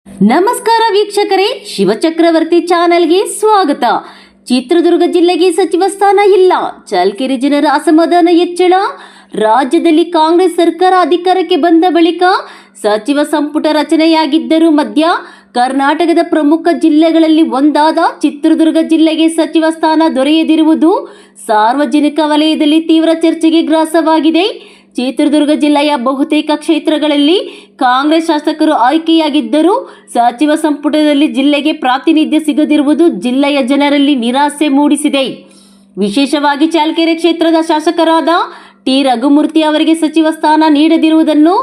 ನಮಸ್ಕಾರ ವೀಕ್ಷಕರೇ, ಶಿವಚಕ್ರವರ್ತಿ ಚಾನೆಲ್ಗೆ ಸ್ವಾಗತ. ಚಿತ್ರದುರ್ಗ ಜಿಲ್ಲೆಗೆ ಸಚಿವ ಸ್ಥಾನ ಇಲ್ಲ, ಚಳ್ಳಕೆರೆ ಜನರ ಅಸಮಾಧಾನ ಹೆಚ್ಚಳ. ರಾಜ್ಯದಲ್ಲಿ ಕಾಂಗ್ರೆಸ್ ಸರ್ಕಾರ ಅಧಿಕಾರಕ್ಕೆ ಬಂದ ಬಳಿಕ ಸಚಿವ ಸಂಪುಟ ರಚನೆಯಾಗಿದ್ದರೂ ಮಧ್ಯ ಕರ್ನಾಟಕದ ಪ್ರಮುಖ ಜಿಲ್ಲೆಗಳಲ್ಲಿ ಒಂದಾದ ಚಿತ್ರದುರ್ಗ ಜಿಲ್ಲೆಗೆ ಸಚಿವ ಸ್ಥಾನ ದೊರೆಯದಿರುವುದು ಸಾರ್ವಜನಿಕ ವಲಯದಲ್ಲಿ ತೀವ್ರ ಚರ್ಚೆಗೆ ಗ್ರಾಸವಾಗಿದೆ. ಚಿತ್ರದುರ್ಗ ಜಿಲ್ಲೆಯ ಬಹುತೇಕ ಕ್ಷೇತ್ರಗಳಲ್ಲಿ ಕಾಂಗ್ರೆಸ್ ಶಾಸಕರು ಆಯ್ಕೆಯಾಗಿದ್ದರೂ ಸಚಿವ ಸಂಪುಟದಲ್ಲಿ ಜಿಲ್ಲೆಗೆ ಪ್ರಾತಿನಿಧ್ಯ ಸಿಗದಿರುವುದು ಜಿಲ್ಲೆಯ ಜನರಲ್ಲಿ ನಿರಾಸೆ ಮೂಡಿಸಿದೆ. ವಿಶೇಷವಾಗಿ ಚಳ್ಳಕೆರೆ ಕ್ಷೇತ್ರದ ಶಾಸಕರಾದ ಟಿ ರಘುಮೂರ್ತಿ ಅವರಿಗೆ ಸಚಿವ ಸ್ಥಾನ ನೀಡದಿರುವುದನ್ನು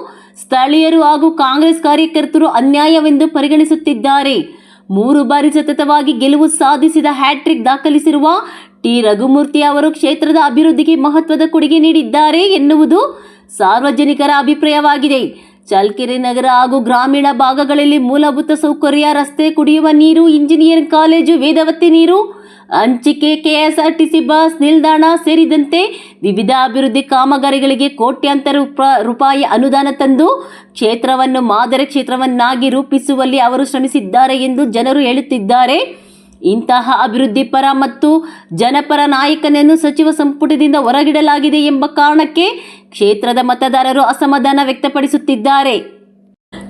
ಸ್ಥಳೀಯರು ಹಾಗೂ ಕಾಂಗ್ರೆಸ್ ಕಾರ್ಯಕರ್ತರು ಅನ್ಯಾಯವೆಂದು ಪರಿಗಣಿಸುತ್ತಿದ್ದಾರೆ. 3 ಬಾರಿ ಸತತವಾಗಿ ಗೆಲುವು ಸಾಧಿಸಿದ ಹ್ಯಾಟ್ರಿಕ್ ದಾಖಲಿಸಿರುವ ಟಿ ರಘುಮೂರ್ತಿ ಅವರು ಕ್ಷೇತ್ರದ ಅಭಿವೃದ್ಧಿಗೆ ಮಹತ್ವದ ಕೊಡುಗೆ ನೀಡಿದ್ದಾರೆ ಎನ್ನುವುದು ಸಾರ್ವಜನಿಕರ ಅಭಿಪ್ರಾಯವಾಗಿದೆ. ಚಳ್ಳಕೆರೆ ನಗರ ಹಾಗೂ ಗ್ರಾಮೀಣ ಭಾಗಗಳಲ್ಲಿ ಮೂಲಭೂತ ಸೌಕರ್ಯ, ರಸ್ತೆ, ಕುಡಿಯುವ ನೀರು, ಇಂಜಿನಿಯರಿಂಗ್ ಕಾಲೇಜು, ವೇದವತಿ ನೀರು ಹಂಚಿಕೆ, ಕೆಎಸ್ಆರ್ಟಿಸಿ ಬಸ್ ನಿಲ್ದಾಣ ಸೇರಿದಂತೆ ವಿವಿಧ ಅಭಿವೃದ್ಧಿ ಕಾಮಗಾರಿಗಳಿಗೆ ಕೋಟ್ಯಾಂತರ ರೂಪಾಯಿ ಅನುದಾನ ತಂದು ಕ್ಷೇತ್ರವನ್ನು ಮಾದರಿ ಕ್ಷೇತ್ರವನ್ನಾಗಿ ರೂಪಿಸುವಲ್ಲಿ ಅವರು ಶ್ರಮಿಸಿದ್ದಾರೆ ಎಂದು ಜನರು ಹೇಳುತ್ತಿದ್ದಾರೆ. ಇಂತಹ ಅಭಿವೃದ್ಧಿ ಪರ ಮತ್ತು ಜನಪರ ನಾಯಕನನ್ನು ಸಚಿವ ಸಂಪುಟದಿಂದ ಹೊರಗಿಡಲಾಗಿದೆ ಎಂಬ ಕಾರಣಕ್ಕೆ ಕ್ಷೇತ್ರದ ಮತದಾರರು ಅಸಮಾಧಾನ ವ್ಯಕ್ತಪಡಿಸುತ್ತಿದ್ದಾರೆ.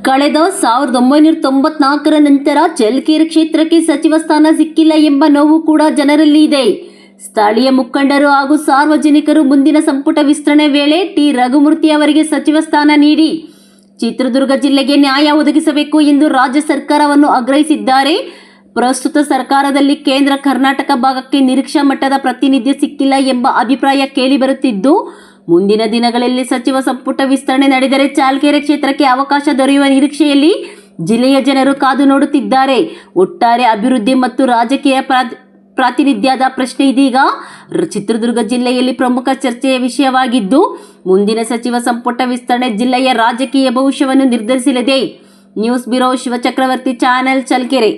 ಕಳೆದ 1994ರ ನಂತರ ಚಳ್ಳಕೆರೆ ಕ್ಷೇತ್ರಕ್ಕೆ ಸಚಿವ ಸ್ಥಾನ ಸಿಕ್ಕಿಲ್ಲ ಎಂಬ ನೋವು ಕೂಡ ಜನರಲ್ಲಿ ಇದೆ. ಸ್ಥಳೀಯ ಮುಖಂಡರು ಹಾಗೂ ಸಾರ್ವಜನಿಕರು ಮುಂದಿನ ಸಂಪುಟ ವಿಸ್ತರಣೆ ವೇಳೆ ಟಿ ರಘುಮೂರ್ತಿ ಅವರಿಗೆ ಸಚಿವ ಸ್ಥಾನ ನೀಡಿ ಚಿತ್ರದುರ್ಗ ಜಿಲ್ಲೆಗೆ ನ್ಯಾಯ ಒದಗಿಸಬೇಕು ಎಂದು ರಾಜ್ಯ ಸರ್ಕಾರವನ್ನು ಆಗ್ರಹಿಸಿದ್ದಾರೆ. ಪ್ರಸ್ತುತ ಸರ್ಕಾರದಲ್ಲಿ ಕೇಂದ್ರ ಕರ್ನಾಟಕ ಭಾಗಕ್ಕೆ ನಿರೀಕ್ಷಾ ಮಟ್ಟದ ಪ್ರಾತಿನಿಧ್ಯ ಸಿಕ್ಕಿಲ್ಲ ಎಂಬ ಅಭಿಪ್ರಾಯ ಕೇಳಿಬರುತ್ತಿದ್ದು, ಮುಂದಿನ ದಿನಗಳಲ್ಲಿ ಸಚಿವ ಸಂಪುಟ ವಿಸ್ತರಣೆ ನಡೆದರೆ ಚಳ್ಳಕೆರೆ ಕ್ಷೇತ್ರಕ್ಕೆ ಅವಕಾಶ ದೊರೆಯುವ ನಿರೀಕ್ಷೆಯಲ್ಲಿ ಜಿಲ್ಲೆಯ ಜನರು ಕಾದು ನೋಡುತ್ತಿದ್ದಾರೆ. ಒಟ್ಟಾರೆ ಅಭಿವೃದ್ಧಿ ಮತ್ತು ರಾಜಕೀಯ ಪ್ರಾತಿನಿಧ್ಯದ ಪ್ರಶ್ನೆ ಇದೀಗ ಚಿತ್ರದುರ್ಗ ಜಿಲ್ಲೆಯಲ್ಲಿ ಪ್ರಮುಖ ಚರ್ಚೆಯ ವಿಷಯವಾಗಿದ್ದು, ಮುಂದಿನ ಸಚಿವ ಸಂಪುಟ ವಿಸ್ತರಣೆ ಜಿಲ್ಲೆಯ ರಾಜಕೀಯ ಭವಿಷ್ಯವನ್ನು ನಿರ್ಧರಿಸಲಿದೆ. News bureau, Shivachakravarthi channel, Challakere.